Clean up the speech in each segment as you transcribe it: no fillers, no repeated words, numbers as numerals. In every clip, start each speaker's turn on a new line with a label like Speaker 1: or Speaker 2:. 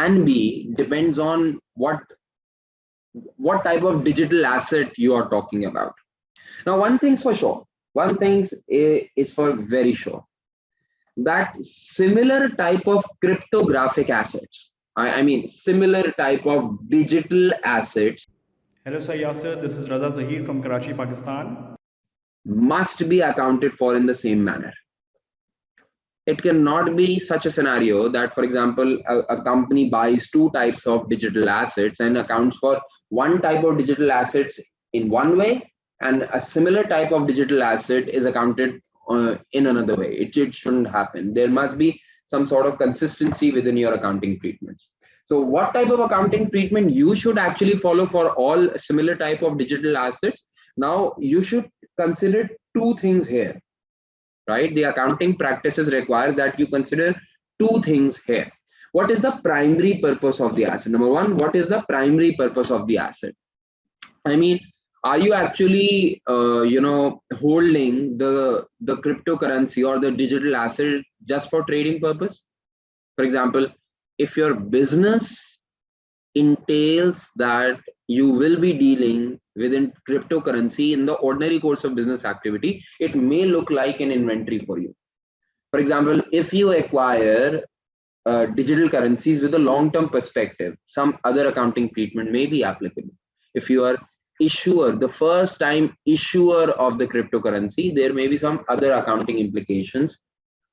Speaker 1: can be depends on what type of digital asset you are talking about. Now, one thing's for sure, one thing is for very sure, that similar type of cryptographic assets, I mean similar type of digital assets,
Speaker 2: Hello, Sir Yasser. This is Raza Zahir from Karachi, Pakistan.
Speaker 1: must be accounted for in the same manner. It cannot be such a scenario that, for example, a company buys two types of digital assets and accounts for one type of digital assets in one way, and a similar type of digital asset is accounted in another way. It shouldn't happen. There must be some sort of consistency within your accounting treatment. So what type of accounting treatment you should actually follow for all similar type of digital assets? Now, you should consider two things here, right? The accounting practices require that you consider two things here. What is the primary purpose of the asset? Number one, what is the primary purpose of the asset? I mean, are you actually, holding the cryptocurrency or the digital asset just for trading purpose? For example, if your business entails that you will be dealing within cryptocurrency in the ordinary course of business activity, it may look like an inventory for you. For example, if you acquire digital currencies with a long-term perspective, some other accounting treatment may be applicable. If you are issuer, the first time issuer of the cryptocurrency, there may be some other accounting implications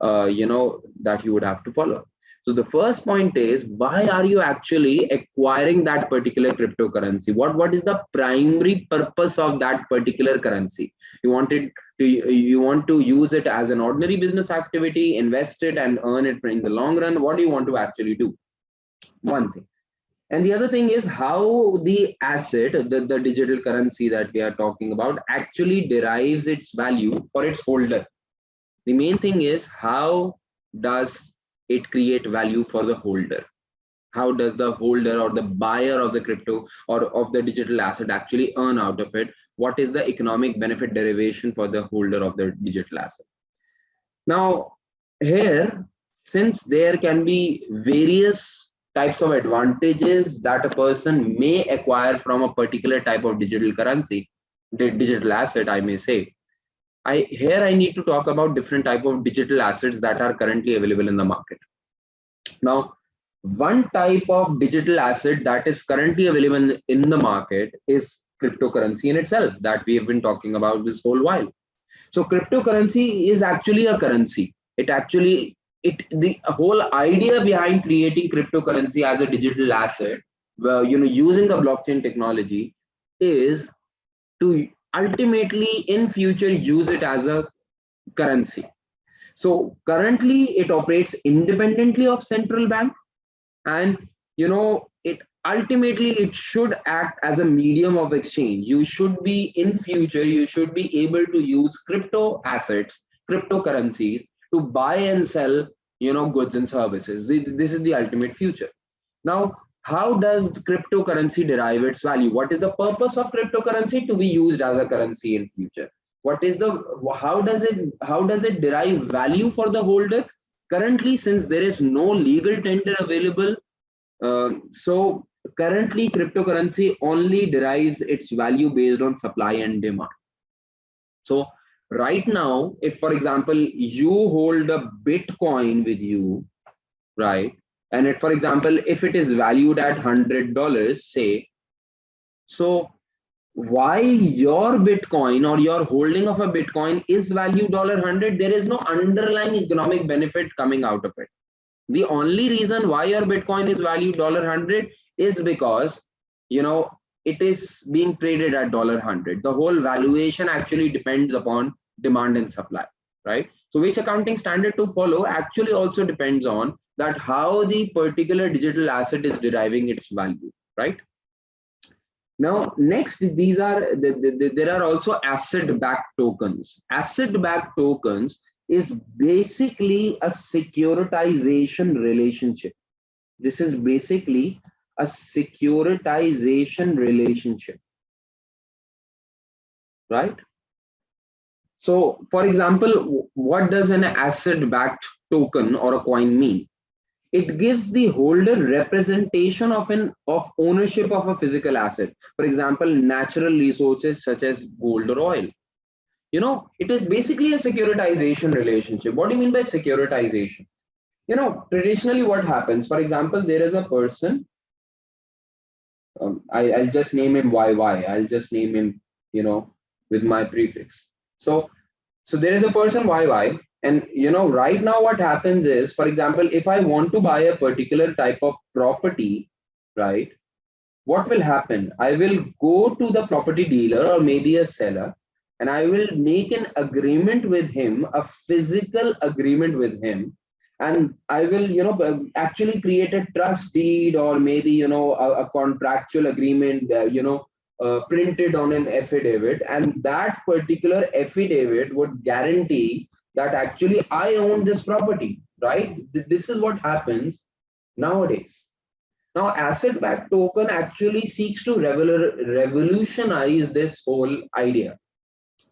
Speaker 1: that you would have to follow. So the first point is, why are you actually acquiring that particular cryptocurrency? What is the primary purpose of that particular currency? You want to use it as an ordinary business activity, invest it and earn it in the long run? What do you want to actually do? One thing. And the other thing is how the asset, the digital currency that we are talking about, actually derives its value for its holder. The main thing is, how does it create value for the holder? How does the holder or the buyer of the crypto or of the digital asset actually earn out of it? What is the economic benefit derivation for the holder of the digital asset? Now, here, since there can be various types of advantages that a person may acquire from a particular type of digital currency, digital asset, I may say, I need to talk about different type of digital assets that are currently available in the market. Now, one type of digital asset that is currently available in the market is cryptocurrency in itself, that we have been talking about this whole while. So cryptocurrency is actually a currency. The whole idea behind creating cryptocurrency as a digital asset, using the blockchain technology, is to ultimately in future use it as a currency. So currently it operates independently of central bank, and it should act as a medium of exchange. You should be able to use crypto assets, cryptocurrencies, to buy and sell goods and services. This is the ultimate future. Now, how does cryptocurrency derive its value? What is the purpose of cryptocurrency? To be used as a currency in future. How does it derive value for the holder? Currently, since there is no legal tender available, so currently cryptocurrency only derives its value based on supply and demand. So right now, if for example you hold a Bitcoin with you, right, and for example, if it is valued at $100, say, so why your Bitcoin or your holding of a Bitcoin is valued $100, there is no underlying economic benefit coming out of it. The only reason why your Bitcoin is valued $100 is because it is being traded at $100. The whole valuation actually depends upon demand and supply, right? So which accounting standard to follow actually also depends on that how the particular digital asset is deriving its value, right? Now, next, there are also asset-backed tokens. Asset-backed tokens is basically a securitization relationship. This is basically a securitization relationship, right? So, for example, what does an asset-backed token or a coin mean? It gives the holder representation of ownership of a physical asset. For example, natural resources such as gold or oil. It is basically a securitization relationship. What do you mean by securitization? Traditionally what happens, for example, there is a person, I'll just name him YY. I'll just name him, with my prefix. So there is a person YY, and right now what happens is, for example, if I want to buy a particular type of property, right? What will happen? I will go to the property dealer or maybe a seller, and I will make an agreement with him, a physical agreement with him, and I will, actually create a trust deed, or maybe, a contractual agreement, printed on an affidavit, and that particular affidavit would guarantee that actually I own this property, right? This is what happens nowadays. Now, asset-backed token actually seeks to revolutionize this whole idea.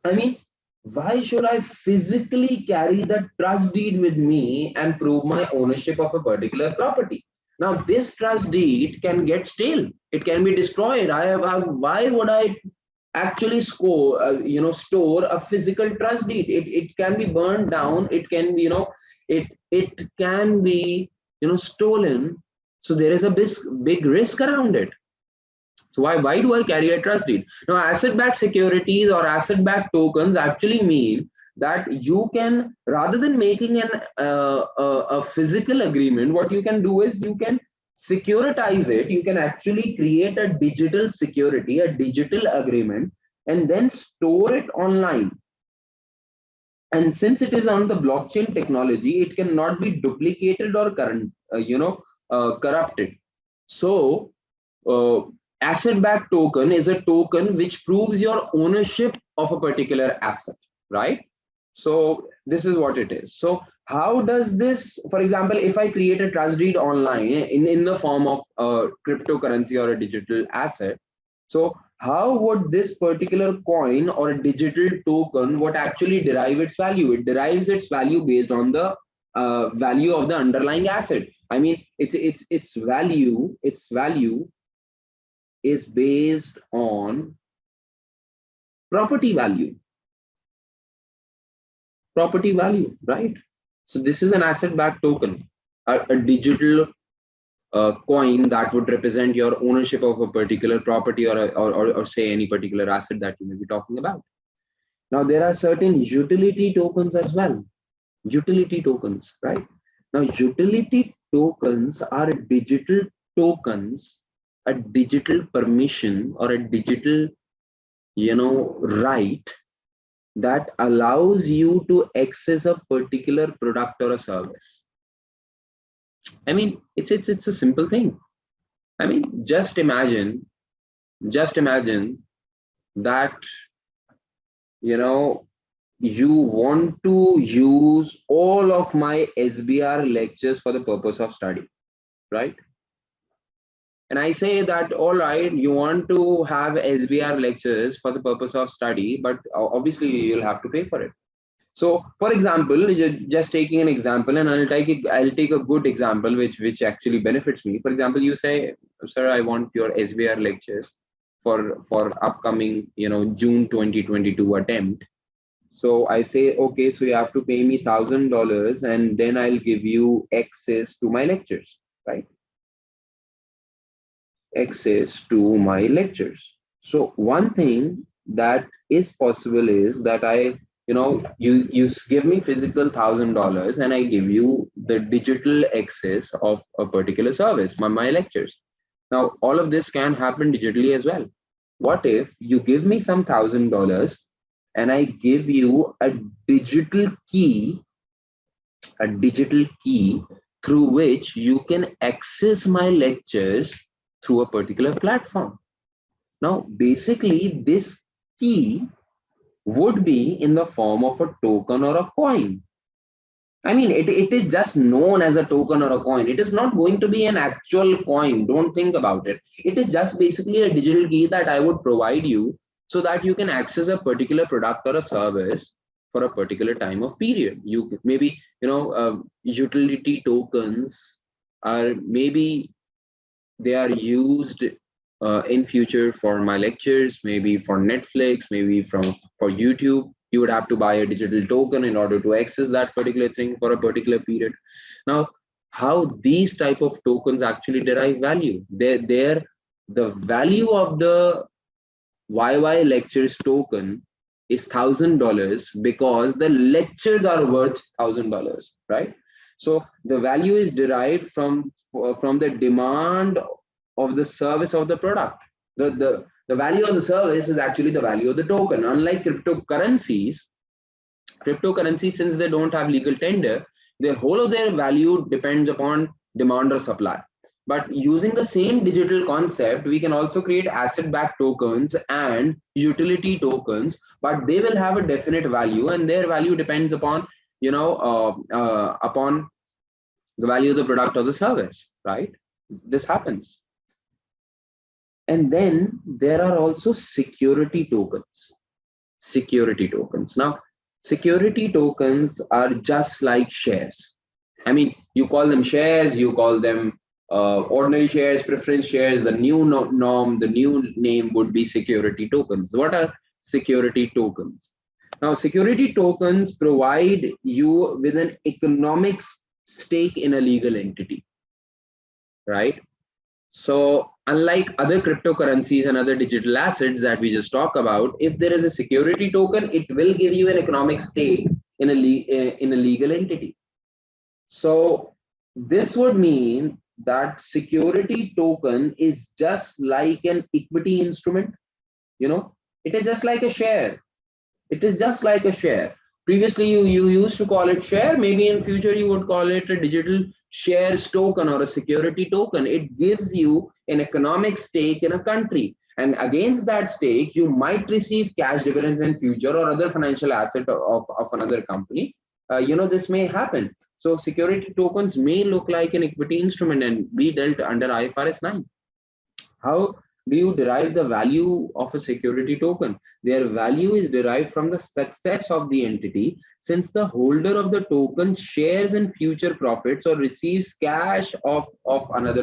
Speaker 1: I mean, why should I physically carry the trust deed with me and prove my ownership of a particular property? Now, this trust deed can get stale. It can be destroyed. Why would I actually store a physical trust deed? It can be burned down. It can be, it can be, stolen. So there is a big risk around it. So why do I carry a trust deed? Now, asset-backed securities or asset-backed tokens actually mean that you can, rather than making a physical agreement, what you can do is you can securitize it. You can actually create a digital security, a digital agreement, and then store it online. And since it is on the blockchain technology, it cannot be duplicated or corrupted. So asset-backed token is a token which proves your ownership of a particular asset, right? So this is what it is. So how does this, for example, if I create a trust deed online in the form of a cryptocurrency or a digital asset, so how would this particular coin or a digital token would actually derive its value? It derives its value based on the value of the underlying asset. I mean, its value is based on property value, right? So this is an asset-backed token, a digital coin that would represent your ownership of a particular property or say any particular asset that you may be talking about. Now there are certain utility tokens as well. Utility tokens, right? Now utility tokens are digital tokens, a digital permission or a digital, right that allows you to access a particular product or a service. I mean, it's a simple thing. I mean, just imagine that, you want to use all of my SBR lectures for the purpose of study, right? And I say that, all right, you want to have SBR lectures for the purpose of study, but obviously you'll have to pay for it. So, for example, just taking an example, and I'll take a good example which actually benefits me. For example, you say, sir, I want your SBR lectures for upcoming, June 2022 attempt. So I say, okay, so you have to pay me $1,000, and then I'll give you access to my lectures, right? Access to my lectures. So one thing that is possible is that you give me physical $1,000 and I give you the digital access of a particular service, my lectures. Now all of this can happen digitally as well. What if you give me some $1,000 and I give you a digital key through which you can access my lectures through a particular platform? Now basically this key would be in the form of a token or a coin. I mean, it is just known as a token or a coin. It is not going to be an actual coin. Don't think about it. It is just basically a digital key that I would provide you so that you can access a particular product or a service for a particular time of period. You maybe, utility tokens are maybe they are used in future for my lectures, maybe for Netflix, maybe for YouTube. You would have to buy a digital token in order to access that particular thing for a particular period. Now, how these type of tokens actually derive value? The value of the YY lectures token is $1,000 because the lectures are worth $1,000, right? So the value is derived from the demand of the service of the product. The value of the service is actually the value of the token. Unlike cryptocurrencies, since they don't have legal tender, their whole of their value depends upon demand or supply. But using the same digital concept, we can also create asset-backed tokens and utility tokens, but they will have a definite value, and their value depends upon, upon the value of the product or the service, right? This happens. And then there are also security tokens. Now, security tokens are just like shares. I mean, you call them shares, you call them ordinary shares, preference shares. The new norm, the new name would be security tokens. What are security tokens? Now, security tokens provide you with an economic stake in a legal entity, right? So unlike other cryptocurrencies and other digital assets that we just talked about, if there is a security token, it will give you an economic stake in a legal entity. So this would mean that security token is just like an equity instrument. It is just like a share. It is just like a share. Previously, you used to call it share. Maybe in future, you would call it a digital shares token or a security token. It gives you an economic stake in a country. And against that stake, you might receive cash dividends in future or other financial asset of another company. This may happen. So security tokens may look like an equity instrument and be dealt under IFRS 9. How do you derive the value of a security token? Their value is derived from the success of the entity, since the holder of the token shares in future profits or receives cash of another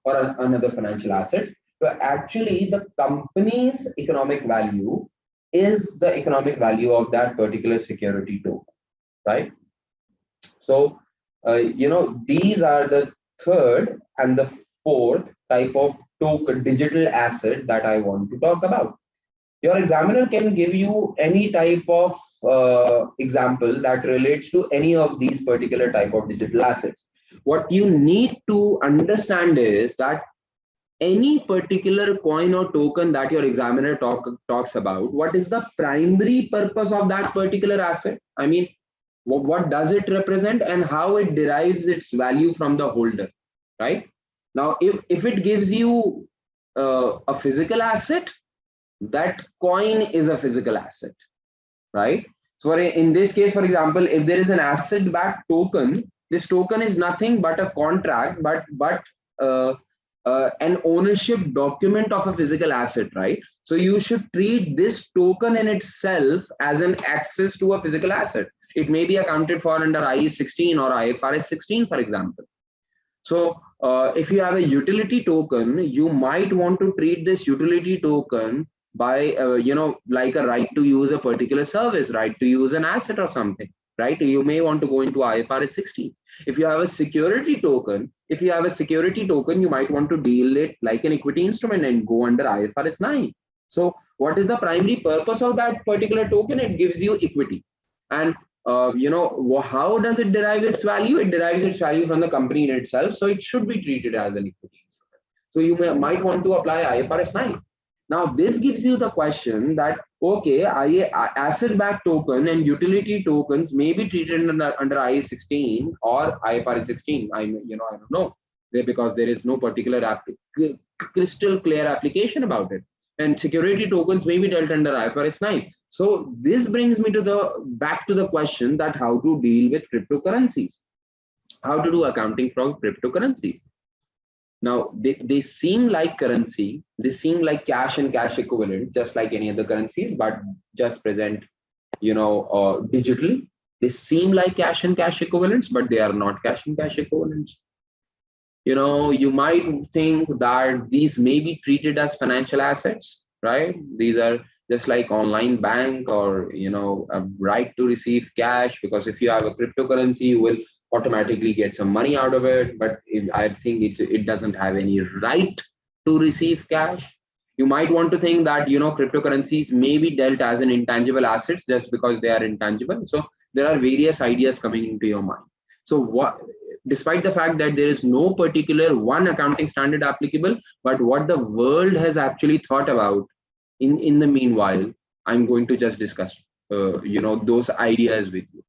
Speaker 1: another financial asset. So actually, the company's economic value is the economic value of that particular security token, right? So these are the third and the fourth type of token digital asset that I want to talk about. Your examiner can give you any type of example that relates to any of these particular type of digital assets. What you need to understand is that any particular coin or token that your examiner talks about, what is the primary purpose of that particular asset? I mean, what does it represent and how it derives its value from the holder, right? Now, if it gives you a physical asset, that coin is a physical asset, right? So in this case, for example, if there is an asset-backed token, this token is nothing but a contract, but an ownership document of a physical asset, right? So you should treat this token in itself as an access to a physical asset. It may be accounted for under IAS 16 or IFRS 16, for example. So if you have a utility token, you might want to treat this utility token by, like a right to use a particular service, right to use an asset or something, right? You may want to go into IFRS 16. If you have a security token, you might want to deal it like an equity instrument and go under IFRS 9. So what is the primary purpose of that particular token? It gives you equity. And how does it derive its value? It derives its value from the company in itself. So it should be treated as an equity instrument. So you might want to apply IFRS 9. Now, this gives you the question that, okay, asset-backed token and utility tokens may be treated under IAS 16 or IFRS 16. I don't know, because there is no particular crystal clear application about it. And security tokens may be dealt under IFRS 9. So this brings me back to the question that how to deal with cryptocurrencies, how to do accounting from cryptocurrencies. Now, they seem like currency, they seem like cash and cash equivalent, just like any other currencies, but just present, digitally. They seem like cash and cash equivalents, but they are not cash and cash equivalents. You might think that these may be treated as financial assets, right? These are just like online bank, or a right to receive cash, because if you have a cryptocurrency, you will automatically get some money out of it. But I think it doesn't have any right to receive cash. You might want to think that cryptocurrencies may be dealt as an intangible assets just because they are intangible. So there are various ideas coming into your mind. So what, despite the fact that there is no particular one accounting standard applicable, but what the world has actually thought about in the meanwhile, I'm going to just discuss those ideas with you.